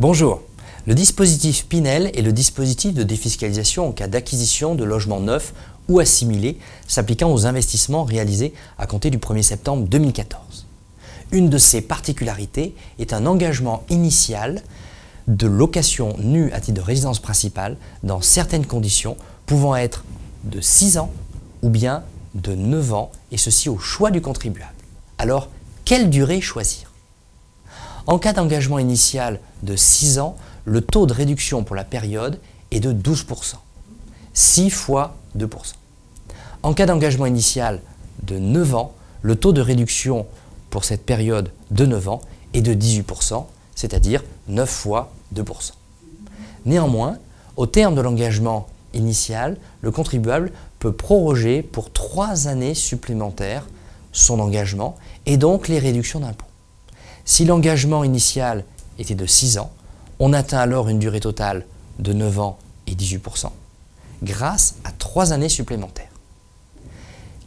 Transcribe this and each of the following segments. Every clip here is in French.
Bonjour. Le dispositif Pinel est le dispositif de défiscalisation en cas d'acquisition de logements neufs ou assimilés s'appliquant aux investissements réalisés à compter du 1er septembre 2014. Une de ses particularités est un engagement initial de location nue à titre de résidence principale dans certaines conditions pouvant être de 6 ans ou bien de 9 ans, et ceci au choix du contribuable. Alors, quelle durée choisir? En cas d'engagement initial de 6 ans, le taux de réduction pour la période est de 12%, 6 fois 2%. En cas d'engagement initial de 9 ans, le taux de réduction pour cette période de 9 ans est de 18%, c'est-à-dire 9 fois 2%. Néanmoins, au terme de l'engagement initial, le contribuable peut proroger pour 3 années supplémentaires son engagement et donc les réductions d'impôt. Si l'engagement initial était de 6 ans, on atteint alors une durée totale de 9 ans et 18% grâce à 3 années supplémentaires.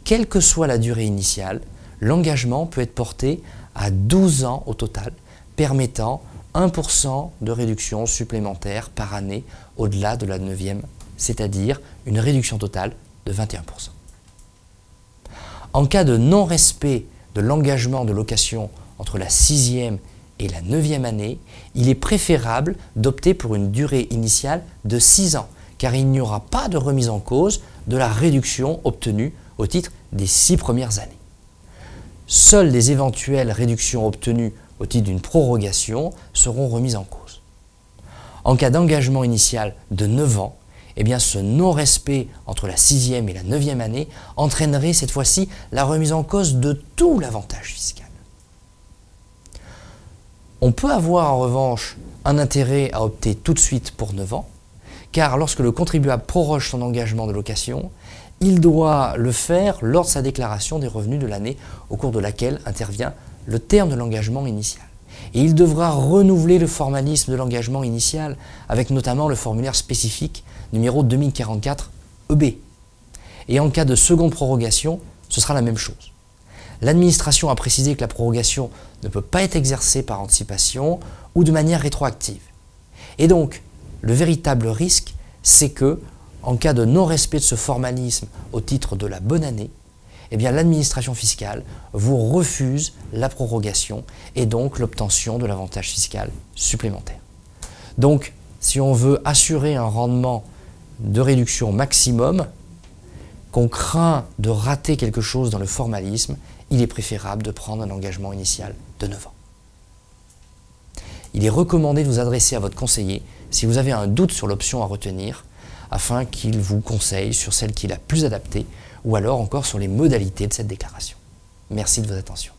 Quelle que soit la durée initiale, l'engagement peut être porté à 12 ans au total, permettant 1% de réduction supplémentaire par année au-delà de la 9e, c'est-à-dire une réduction totale de 21%. En cas de non-respect de l'engagement de location entre la 6e et la 9e année, il est préférable d'opter pour une durée initiale de 6 ans, car il n'y aura pas de remise en cause de la réduction obtenue au titre des 6 premières années. Seules les éventuelles réductions obtenues au titre d'une prorogation seront remises en cause. En cas d'engagement initial de 9 ans, eh bien ce non-respect entre la 6e et la 9e année entraînerait cette fois-ci la remise en cause de tout l'avantage fiscal. On peut avoir en revanche un intérêt à opter tout de suite pour 9 ans, car lorsque le contribuable proroge son engagement de location, il doit le faire lors de sa déclaration des revenus de l'année au cours de laquelle intervient le terme de l'engagement initial. Et il devra renouveler le formalisme de l'engagement initial avec notamment le formulaire spécifique numéro 2044 EB. Et en cas de seconde prorogation, ce sera la même chose. L'administration a précisé que la prorogation ne peut pas être exercée par anticipation ou de manière rétroactive. Et donc, le véritable risque, c'est que, en cas de non-respect de ce formalisme au titre de la bonne année, eh bien l'administration fiscale vous refuse la prorogation et donc l'obtention de l'avantage fiscal supplémentaire. Donc, si on veut assurer un rendement de réduction maximum, qu'on craint de rater quelque chose dans le formalisme, il est préférable de prendre un engagement initial de 9 ans. Il est recommandé de vous adresser à votre conseiller si vous avez un doute sur l'option à retenir, afin qu'il vous conseille sur celle qui est la plus adaptée ou alors encore sur les modalités de cette déclaration. Merci de votre attention.